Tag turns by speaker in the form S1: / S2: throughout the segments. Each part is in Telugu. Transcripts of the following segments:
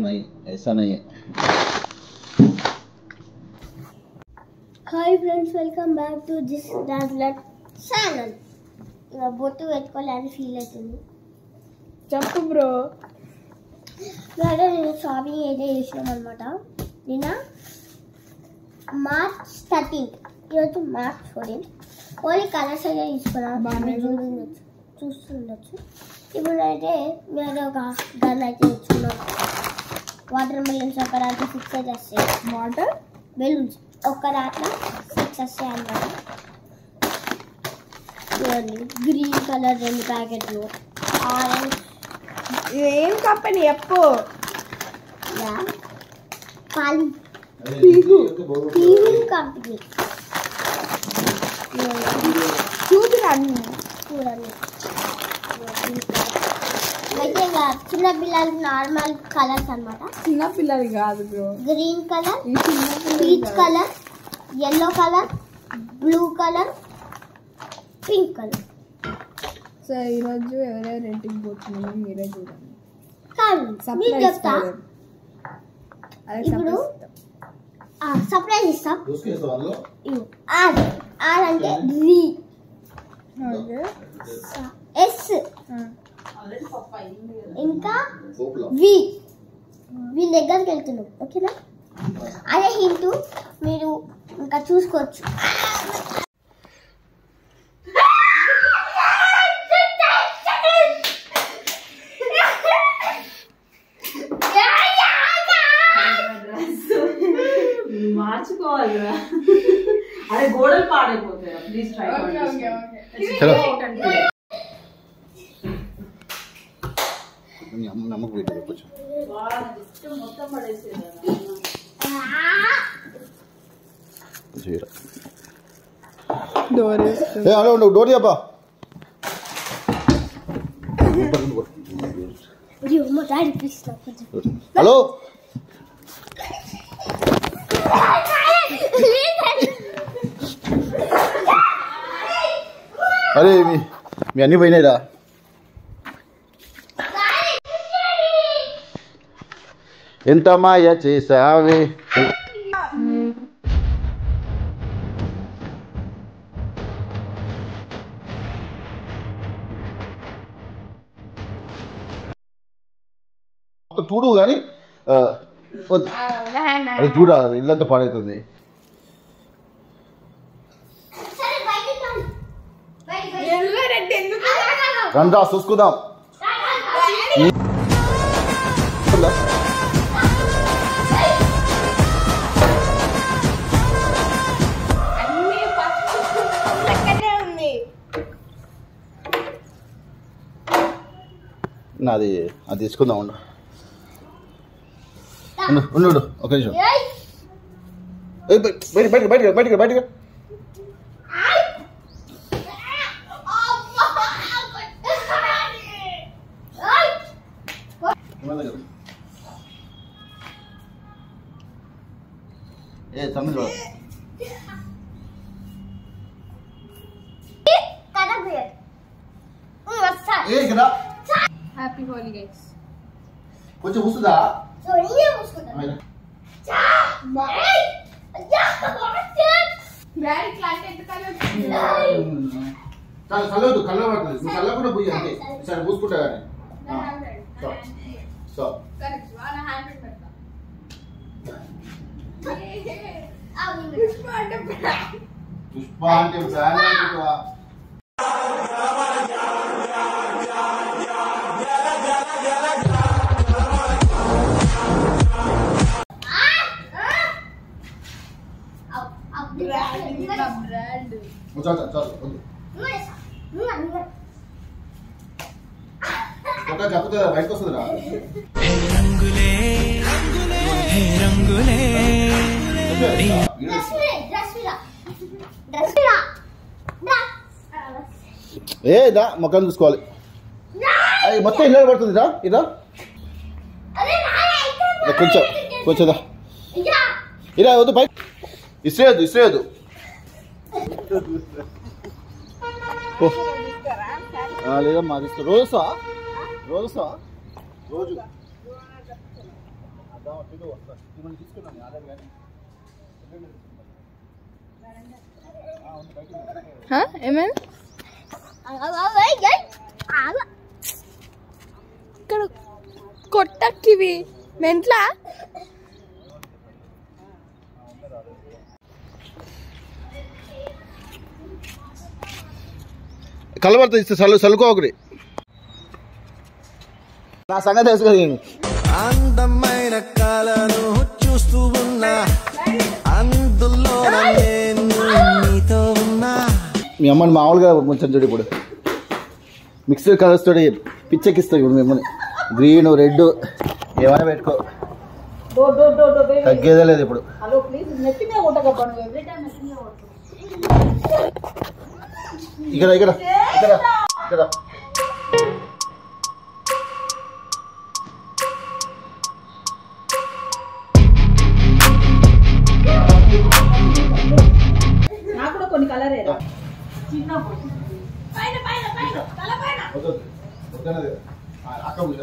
S1: नहीं ऐसा नहीं है।
S2: Hi friends, welcome back to this डांसलर ఛానల్. ఇలా బొట్టు పెట్టుకోవాలని ఫీల్ అవుతుంది.
S3: చెప్పు బ్రో.
S2: నేను షాపింగ్ అయితే చేసినాం అనమాట. నిన్న మార్చ్ 13, ఈరోజు మార్చ్ 14. ఓన్లీ కలర్స్ అయితే తీసుకున్నాను, చూస్తుండొచ్చు. ఇప్పుడు అయితే మేము ఒక గన్ అయితే తెచ్చుకున్నాం. వాటర్ మెలన్స్ ఒక దాంట్లో 6 అయితే వస్తాయి.
S3: వాటర్
S2: బెలూన్స్ ఒక్క దాంట్లో 6 వస్తాయి అన్నమాట. చూడండి, గ్రీన్ కలర్ 2 ప్యాకెట్లు, ఆరెంజ్.
S3: ఏం కంపెనీ చెప్పు.
S2: పీగు కంపెనీ.
S3: చూడండి
S2: అయితే చిన్న పిల్లలకి నార్మల్ కలర్స్ అన్నమాట.
S3: చిన్న పిల్లలు కాదు bro.
S2: Green colour, peach colour, yellow colour, blue colour, pink colour.
S3: So ఈరోజు ఎవరెవరు ఇంటికి పోతున్నామో మీరే చూడండి.
S2: మీకు చెప్తా. ఇప్పుడు సర్ప్రైజ్ ఇస్తాం. ఆర్ అంటే వి, ఎస్ ఇంకా వి. వీళ్ళ దగ్గరికి వెళ్తున్నాం, ఓకేనా? అదే హింటూ మీరు ఇంకా చూసుకోవచ్చు.
S4: మార్చుకోవాలిరా, అదే గోడలు పాడైపోతాయి. ప్లీజ్ ట్రై
S1: నమ్మకు పెట్టు కొంచెం
S4: మొత్తం పడేసేదా.
S1: డోర్ చెప్పా. హలో, అరే మీ అన్ని పోయినాయిరా. ఎంత మాయ చేసావే. చూడు కానీ అది చూడ, ఇల్లంతా పాడవుతుంది. రండా చూసుకుందాం. నాది అది తీసుకుందాం. ఉండు ఒక నిమిషం. బయటికి బయటికి బయటికి బయటికి. ఏ తమిళ
S3: హ్యాపీ హోలీ గైస్.
S1: కొంచెం వస్తుందా? కలవద్దు, కలవట్లేదు. నువ్వు కలవకుండా పోయి అంతే. సరే పూసుకుంటా కానీ పుష్ప అంటే బ్రాండ్. చెప్తా బయటకు వస్తుందిరా. ఏ దా మొక్కలు చూసుకోవాలి. అది మొత్తం ఇల్లు పడుతుందిరా. ఇదా కొంచెం కొంచెం ఇలా వద్దు, బయట ఇస్రేయద్దు ఇస్రేయద్దు. లేదమ్మా తీసుకో. రోజా రోజా రోజు
S3: ఏమైనా ఇక్కడ కొట్టక్కివి మెంట్లా
S1: కలబడతా ఇస్తే చల్లుకో ఒకటి నా సంగతి తెలుసు కదా నేను
S5: అందమైన కళను చూస్తూ ఉన్నా అందులో నీతో ఉన్నా
S1: మీ అమ్మని మామూలుగా కొంచెం చూడు ఇప్పుడు మిక్స్డ్ కలర్స్ తోటి పిచ్చెక్కిస్తాయి ఇప్పుడు మిమ్మల్ని గ్రీన్ రెడ్ ఏమైనా పెట్టుకో తగ్గేదే లేదు ఇప్పుడు
S4: హలో ప్లీజ్ నెత్తి మీద కొట్టకప్ప నువ్వు ఎవ్రీ టైం నెత్తి మీద కొట్టు
S1: ఇక్కడ ఇక్కడ ఇక్కడ ఇక్కడ
S4: నాకు కూడా కొన్ని కలర్ ఏదో చిన్న పైన పైన పైన తల పైన హ్యాపీ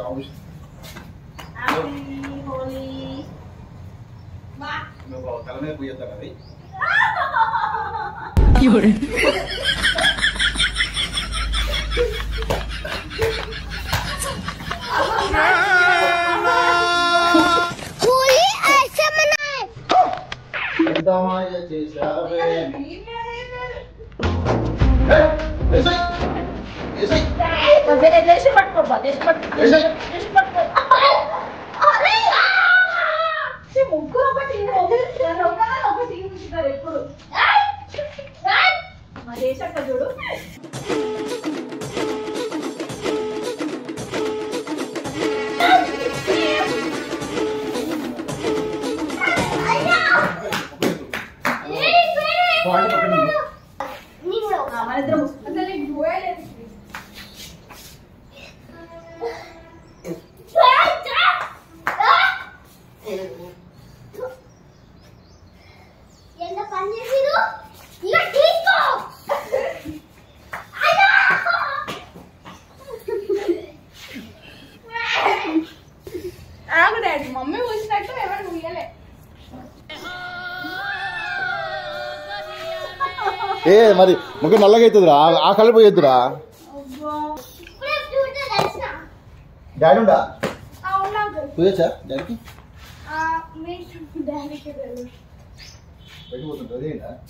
S4: హోలీ
S1: తలనే పోయేద్దాం అది
S4: ముగ్గురు ఒకటి ఎప్పుడు మా దేశక్క చూడు మన ఇద్దరం
S2: ఎంత పని చేసిరు ఇక తీసుకో
S3: ఆగు డాడీ మమ్మీ పూసినట్టు ఎవరు పూయలే
S1: ఏ మరి ముఖం నల్లగా అవుతుందిరా ఆ కలర్ పోయేద్దురా
S2: ఇప్పుడే చూస్తే తెలిసిన
S1: డాడీ ఉండా
S2: అవునా
S1: పోయొచ్చా డాడీకి
S2: మీ డాడీకి తెలుసు
S1: పెట్టిపోతుంటుంది
S2: ఏం కాదు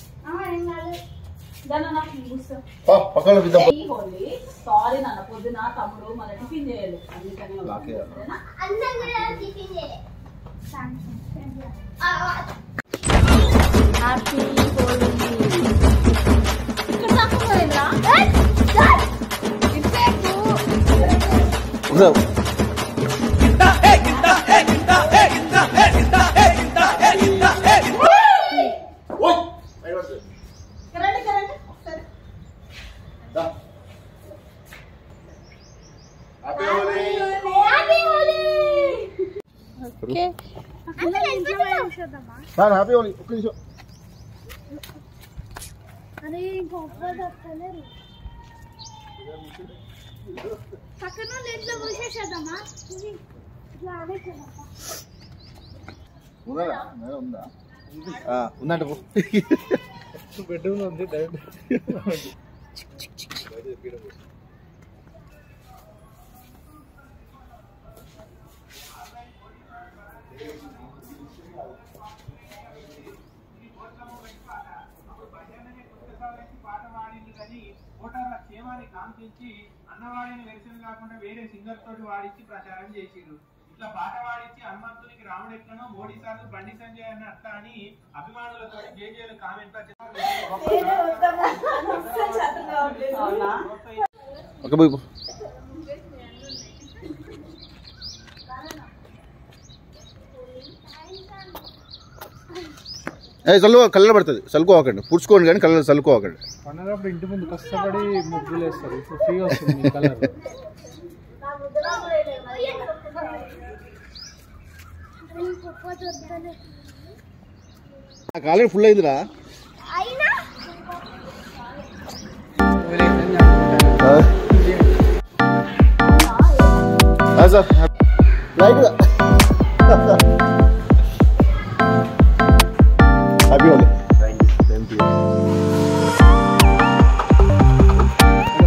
S1: పక్కన
S4: హోలీ సారీ నాన్న పొద్దున తమ్ముడు మన టిఫిన్ చేయాలి అందుకని
S2: అన్నం కూడా టిఫిన్ చేయలే
S3: హ్యాపీ హోలీ ఇక్కడ దాకా పోయిందా ఓకే
S1: సార్ హ్యాపీ హోలీ ఒక్క నిమిషం
S2: అరే గొప్ప తప్పలేరు పక్కన ఇంట్లో పోసేసేద్దామా ఇట్లా ఆడేసేద్దామా
S1: ఉందా ఉందా ఉందంట బెడ్రూమ్లో ఉంది
S6: ఓటర్ల క్షేమాన్ని కాంక్షించి అన్నవాడిని వెర్షన్ కాకుండా వేరే సింగర్ తోటి వాడించి ప్రచారం చేసిరు. ఇట్లా పాట వాడించి హనుమంతునికి రాముడు ఎట్లనో మోడీ సార్లు బండి సంజయ్ అన్న అట్ట అని అభిమానులతో జేజేలు కామెంట్
S1: చల్లుకో కళ్ళ పడుతుంది చల్లుకోకండి పుడుచుకోండి కానీ కళ్ళ చల్లుకోకండి
S6: పండగప్పుడు ఇంటి ముందు కష్టపడి ముగ్గులు వేస్తారు ఇప్పుడు ఫ్రీ వస్తుంది కలర్
S1: ఆల్రెడీ ఫుల్ అయిందిరా సార్ రైట్ హ్యాపీ హోలీ.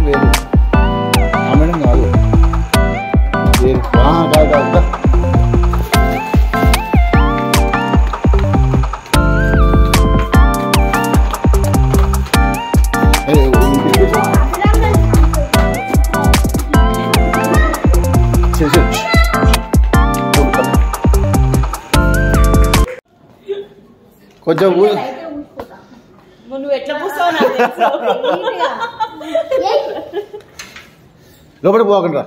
S1: వేరు ఆ మేడం కాదు వేరు కాదు కాదు కొంచెం
S4: నువ్వు ఎట్లా పూస్తావు నాకు తెలుసు.
S1: లోపలికి పోకుండా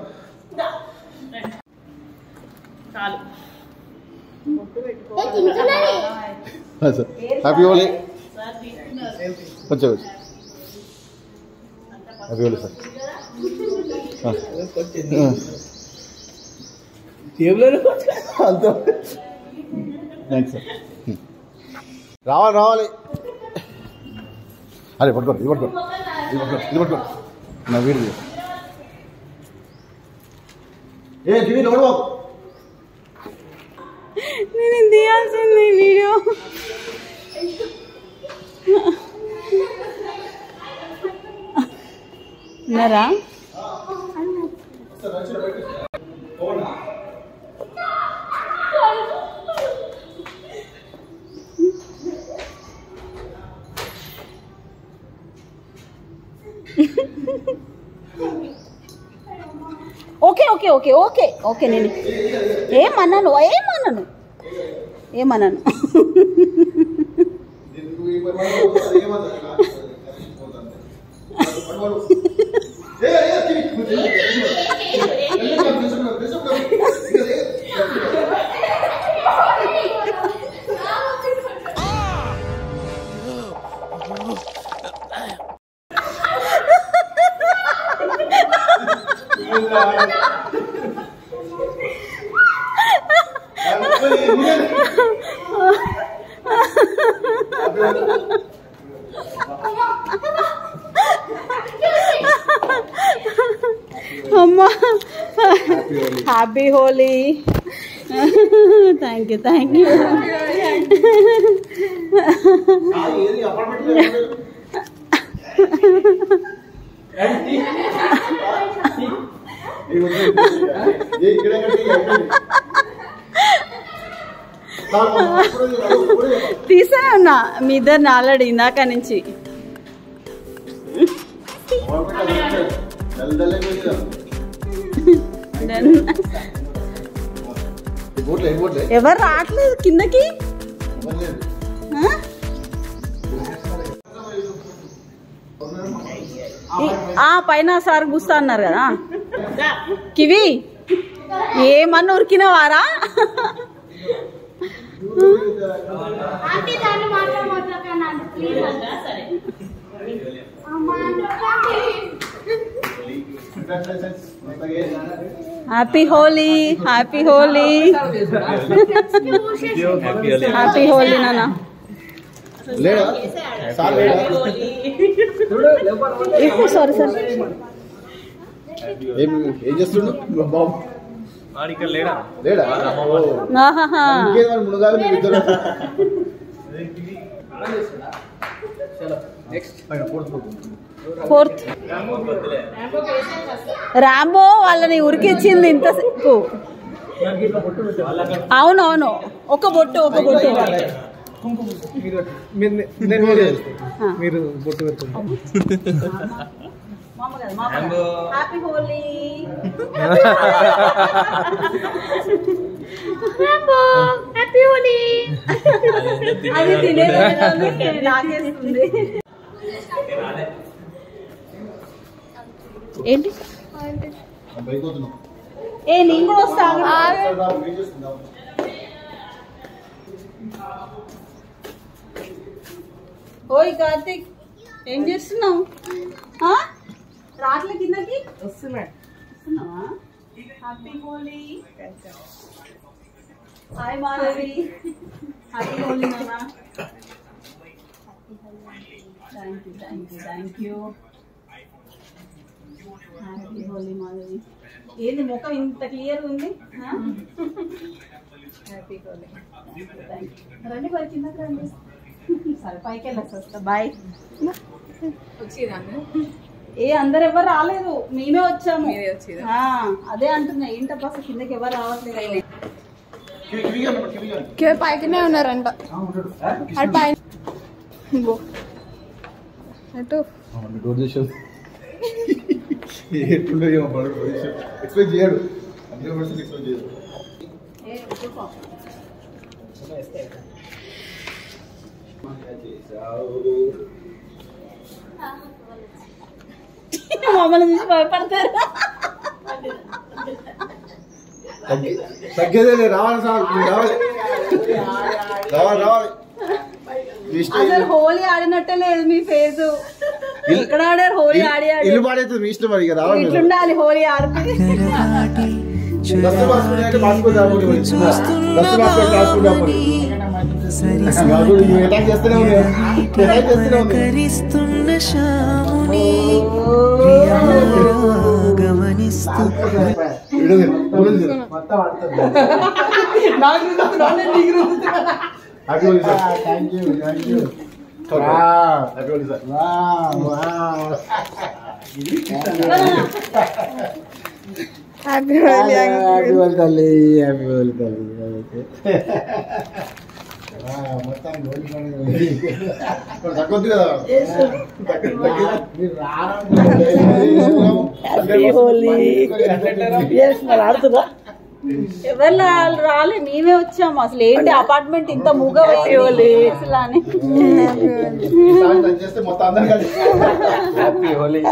S4: చాలు.
S1: హ్యాపీ హోలీ. కొంచెం హ్యాపీ హోలీ సార్. అంతే థ్యాంక్స్ సార్. రావాలి రావాలి. అరే పట్టుకోండి ఇది పట్టుకోండి ఇది పట్టుకోండి ఇది పట్టుకోండి నా వీడియో ఏ టీవీ లోడ్ బాబు
S4: నేను తీయాల్సింది వీడియో. ఉన్నారా? Okay okay okay okay okay. నేను ఏమన్నాను ఏమన్నాను ఏమన్నాను అమ్మా happy Holi. Thank you thank you. తీసా ఉన్నా మీ ఇద్దరిని ఆల్రెడీ ఇందాక నుంచి. ఎవరు రావట్లేదు కిందకి. పైన సార్ కూస్తా అన్నారు కదా కివి. ఏమన్నా ఉరికినవారా? Happy Holi happy Holi happy Holi నాన్న. Sorry sir.
S1: ఏం చేస్తుండు బాబు? లేడా మునగాలి మీరు ఇద్దరు.
S4: ఫోర్త్ రాంబో వాళ్ళని ఉరికిచ్చింది ఇంతసేపు. అవునవును ఒక బొట్టు ఒక బొట్టు.
S7: మీరు బొట్టు పెడుతున్నారు.
S4: హ్యాపీ హోలీ. హ్యాపీ హోలీ. అది తినేది నాకేస్తుంది. ఏంటి ఏ నేను కూడా వస్తాను. ఓయ్ కార్తిక్ ఏం చేస్తున్నావు? రాట్ల కిందకి వస్తున్నావా? Happy Holi. Hi Madhavi. Happy Holi నాన్న. Thank you thank you thank you. Happy Holi Madhavi. ఏంది ముఖం ఇంత క్లియర్ ఉంది రండి మరి కిందకి రండి సరే పైకి వెళ్ళొచ్చు వస్తా బాయ్ ఏ అందరు ఎవరు రాలేదు మేమే వచ్చాము అదే అంటున్నా ఏంటప్ప అసలు కిందకి ఎవరు రావట్లేదు
S3: పైకినే ఉన్నారంట అటు పైన అటు
S1: డోర్ చేసాడు ఎక్స్పెక్ట్ చేయడు 100% ఎక్స్పెక్ట్ చేయడు
S4: మమ్మల్ని చూసి భయపడతారు
S1: తగ్గేదే రావాలి సార్ రావాలి రావాలి రావాలి
S4: అసలు హోలీ ఆడినట్టే లేదు మీ ఫేస్ ఎక్కడ ఆడారు హోలీ ఆడి
S1: ఇల్లు పాడైతుంది మీ ఇష్టం మరి ఇక రావాలి
S4: ఇట్లుండాలి హోలీ ఆడితే
S1: దస్తు బాసుకుంటే అంటే బాసుకుంటే అటాక్ చేస్తూనే ఉంది అటాక్ చేస్తూనే ఉంది
S3: హ్యాపీ హోలీ
S1: తల్లి హ్యాపీ హోలీ తల్లి తగ్గొద్దు కదా
S4: ఆడుతుందా ఎవరు రాలే మేమే వచ్చాము అసలు ఏంటి అపార్ట్మెంట్ ఇంత మూగ అసలు అని
S1: చేస్తే మొత్తం అందరు కలిసి హ్యాపీ హోలీ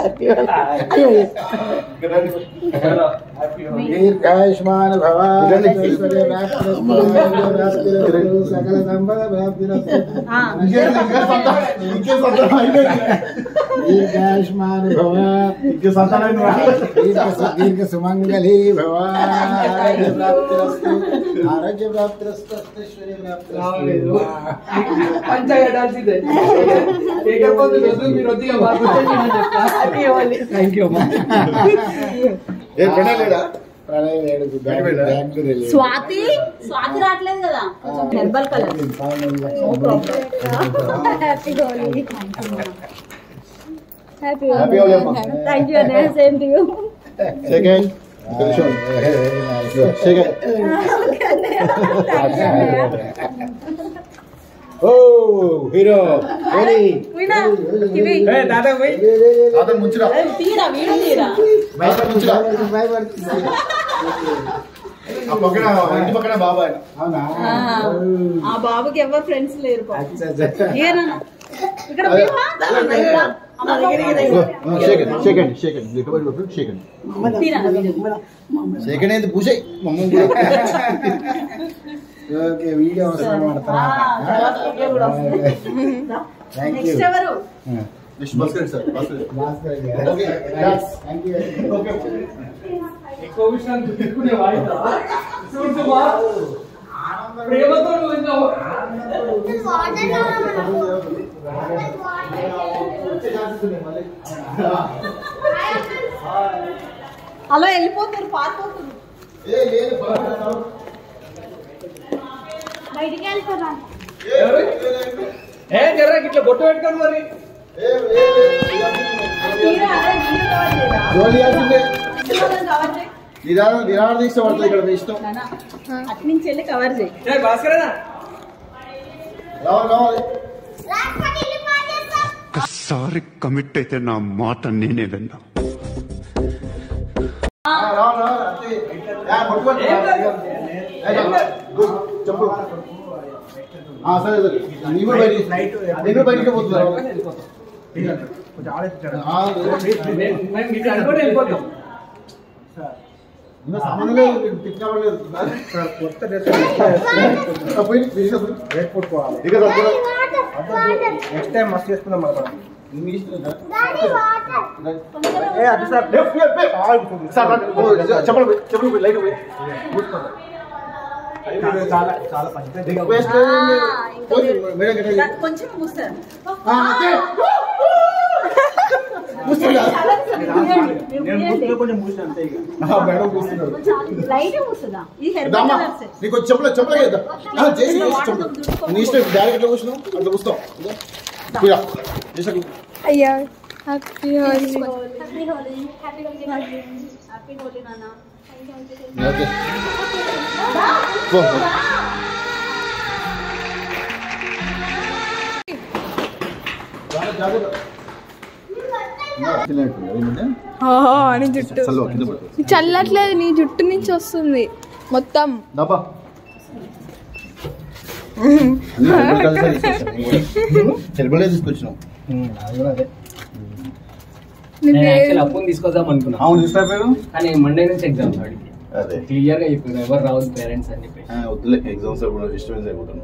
S1: దీర్ఘాయుష్మాన్ భవ సకల సంపద దీర్ఘాయుష్మాన్ భవ దీర్ఘ సుమంగళీ భవ ఆరోగ్య ప్రాప్తిరస్తు ఐశ్వర్య ప్రాప్తిరస్తు
S4: స్వాతి స్వాతి రావట్లేదు కదా herbal colour
S3: happy Holi happy
S1: happy Holi అమ్మా
S4: థ్యాంక్ యూ అన్నయ్య same to you
S1: second oh hero Holi
S6: దాదా పోయి
S1: అతను ముంచురా
S4: తీరా వీడియో తీరా
S1: భయపడి ముంచురా ఆ పక్కన ఇంటి పక్కన బాబాయ్ అవునా
S4: ఆ బాబుకి ఎవరు ఫ్రెండ్స్ లేరు ఏనా ఇక్కడ
S1: సెకండ్ ఏంది పూసే వీడియో అవసరం
S4: నెక్స్ట్ ఎవరు
S1: భాస్కర్ సార్
S6: ఎక్కువ విషయాలు తీసుకునే వాయిదా ప్రేమతో
S4: అలా వెళ్ళిపోతారు పారిపోతారు బయటికి వెళ్తారా
S6: జర్రా ఇట్లా బొట్టు పెట్టుకోండి మరి
S1: నిరాహార దీక్ష పడుతుంది ఇక్కడ మీ ఇష్టం
S4: అటు నుంచి వెళ్ళి కవర్ చేయి
S6: భాస్కరేనా
S1: రావాలి
S8: ఒక్కసారి కమిట్ అయితే నా మాట నేనే విన్నా
S1: చెప్పు సరే సరే నీవు బయటికి పోతున్నారు
S6: వెళ్ళిపోతాం
S1: సామాన్యంగా కొత్త నెక్స్ట్ టైం మస్తు చేసుకుందాం మనం చెప్పలు లైట్ చాలా చాలా
S4: కొంచెం మూస్తారు
S1: కూర్చున్నా
S6: కొంచెం మూసిన అంతే ఇక
S1: మేడం కూర్చున్నాడు
S4: లైట్ కూర్చున్నా ఈ హెయిర్
S1: రామ్మా, నీకు చెప్పలే కదా చేసి నీ ఇష్టం డైరెక్ట్ ఎట్లా కూర్చున్నావు అట్లా కూర్చుతావు
S3: అయ్యా హ్యాపీ హోలీ
S4: నాన్న.
S1: ఓకే
S3: నీ జుట్టు చల్లట్లేదు, నీ జుట్టు నుంచి వస్తుంది మొత్తం.
S1: తీసుకొచ్చినావు
S9: అప్పుని తీసుకొద్దాం అనుకున్నా.
S1: అవును తీసుకుపోయారు
S9: కానీ మండే నుంచి ఎగ్జామ్స్ వాడికి
S1: అదే
S9: క్లియర్ గా చెప్పారు ఎవరు రావద్దు పేరెంట్స్ అని చెప్పి.
S1: వద్దులే ఎగ్జామ్స్ కూడా డిస్టర్బెన్స్ అయిపోతాను.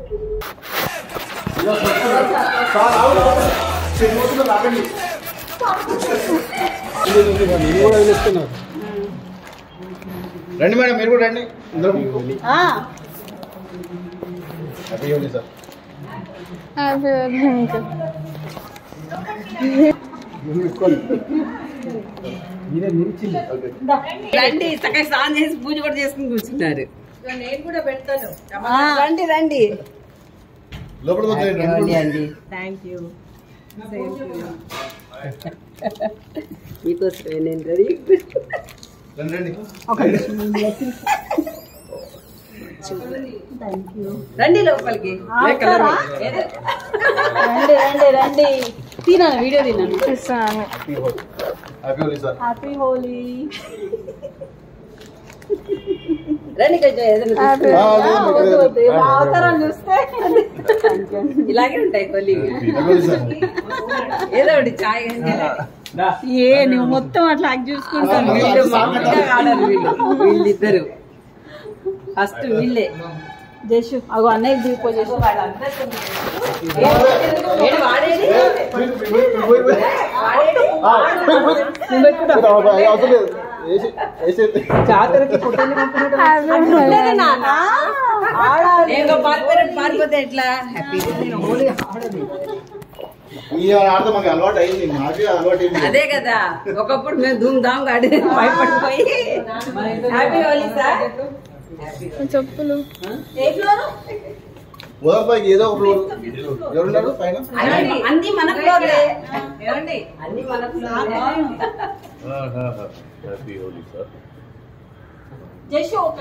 S1: రండి మేడం, మీరు కూడా రండి. Happy Holi sir.
S3: Happy Holi uncle.
S10: రండి చక్కగా స్నానం చేసి పూజ కూడా చేసుకుని కూర్చున్నారు.
S4: నేను కూడా పెడతాను.
S10: రండి రండి
S1: లోపల
S10: రండి అండి. Thank you. మీకోసమే నేను రెడీ. రండి లోపలికి.
S4: రండి రండి రండి. తిన్నాను, వీడియో తిన్నాను.
S1: Happy Holi sir.
S4: Happy Holi.
S10: రండి కొంచెం ఏదైనా
S4: అవతారం చూస్తే
S10: ఇలాగే ఉంటాయి హోలీ. ఏదో ఒకటి చాయ్
S4: ఏ నువ్వు మొత్తం అట్లా చూసుకుంటాను.
S10: వీళ్ళు మామూలుగా ఆడరు, వీళ్ళిద్దరు ఫస్ట్ వీళ్ళే.
S4: జేషు అగో అన్నయ్య దిగిపోయి చేసి జాతరకి
S10: పారిపోతే ఎట్లా. హ్యాపీ
S1: అలవాటు అయింది, నాకు అలవాటు అయింది.
S10: అదే కదా, ఒకప్పుడు మేము ధూమ్ ధామ్ గాడి భయపడిపోయి. Happy Holi sir.
S3: చెప్పులు
S1: ఉదయపైకి ఏదో ఒక ఫ్లోర్ ఎవరున్నారు పైన?
S10: అన్ని మన ఫ్లోర్లే. ఏమండి అన్ని మన ఫ్లోర్లే.
S1: Happy Holi sir.
S4: జేషు ఒక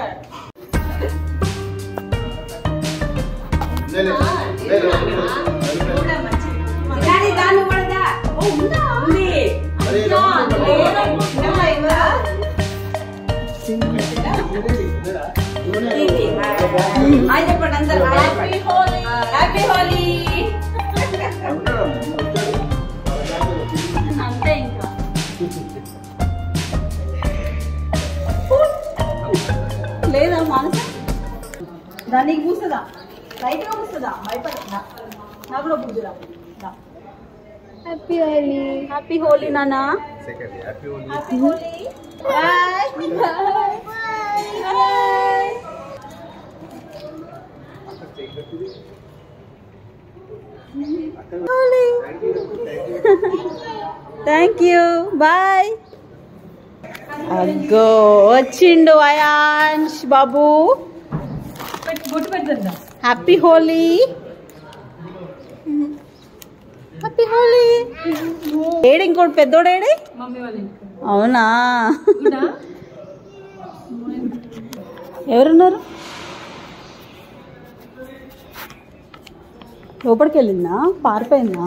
S10: దాన్ని కూడా ఉంది. హాయ్ చెప్పండి అందరూ. హ్యాపీ హోలీ. హ్యాపీ హోలీ.
S4: అంతే ఇంకా లేదా మనసు దానికి పూస్తుందా, లైట్ గా పూస్తుందా, భయపడదా. నాకు కూడా పూజరా.
S3: హ్యాపీ హోలీ.
S4: హ్యాపీ హోలీ నాన్న.
S1: Happy Holi.
S4: Happy Holi. Bye bye bye. Thank you. Bye. అగ్గో వచ్చిండు అయాన్ష్ బాబు. హ్యాపీ హోలీ. హ్యాపీ హోలీ. ఏడు ఇంకోటి పెద్దోడేడే. అవునా, ఎవరున్నారు? లోపలికి వెళ్ళిందా, పారిపోయిందా?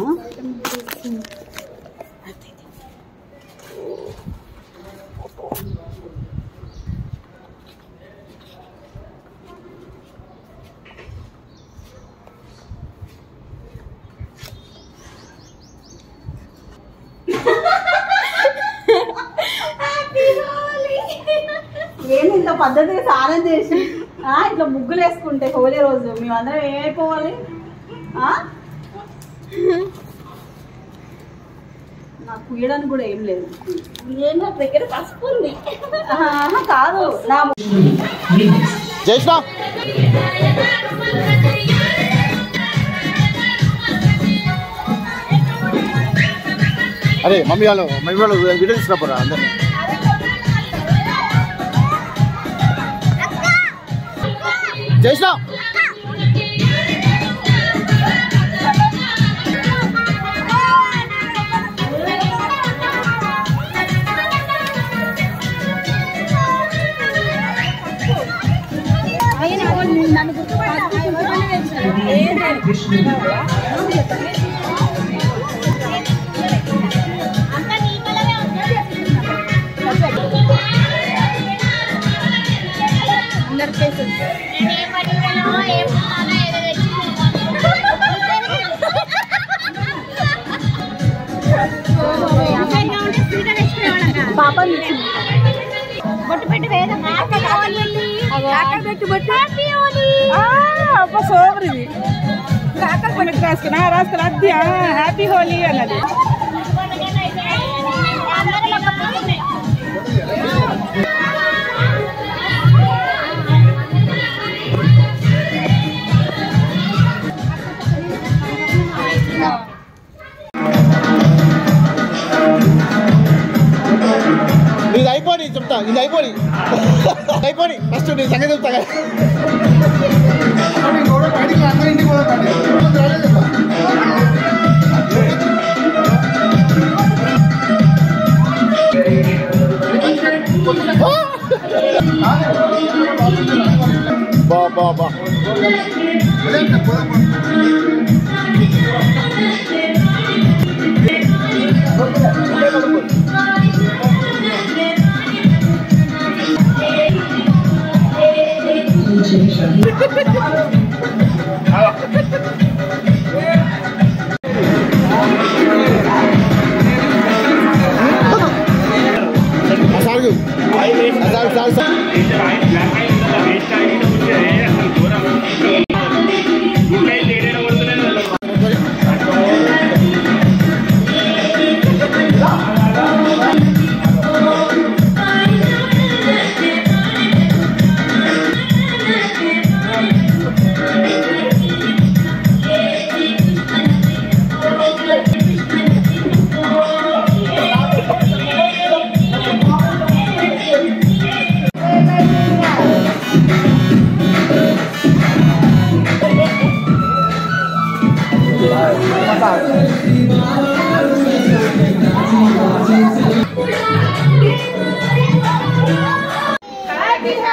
S4: ఏంటి ఇంత పద్ధతిగా స్నానం చేసి ఇట్లా ముగ్గులు వేసుకుంటే హోలీ రోజు మేమందరం ఏమైపోవాలి? నాకు కుయ్యడానికి కూడా ఏం లేదు. నా దగ్గర పసుపు ఉంది. కాదు నా
S1: జైష్ణ అరే మమ్మీ వాళ్ళు వీడియో తీసుకురా అందరినీ. చేసినా
S4: అబ్బా సూపర్ ఇది కాకలు పెట్టి రాసుకున్నా హ్యాపీ హోలీ అన్నది.
S1: ఇది అయిపోయి చెప్తా, ఇది అయిపోయి ఫస్ట్ నీ సంగతి చెప్తా కదా. బా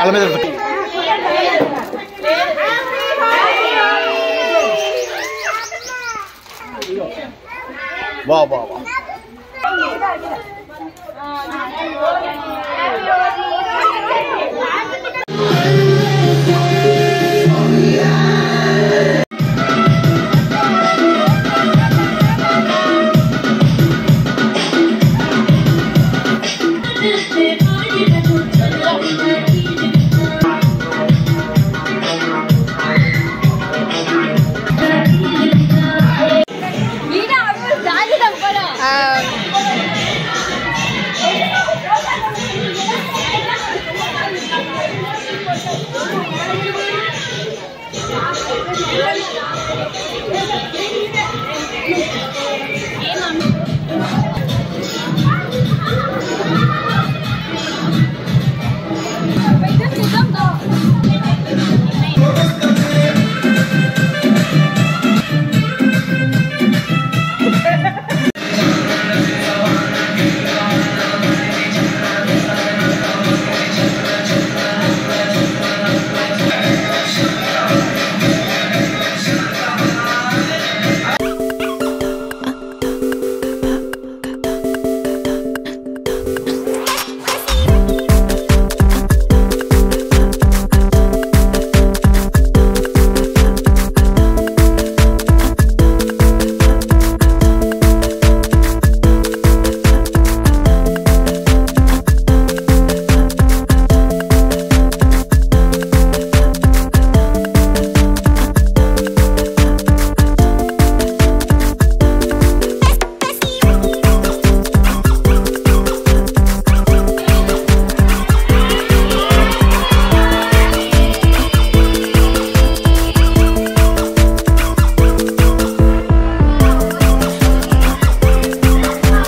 S1: అలా మీద వా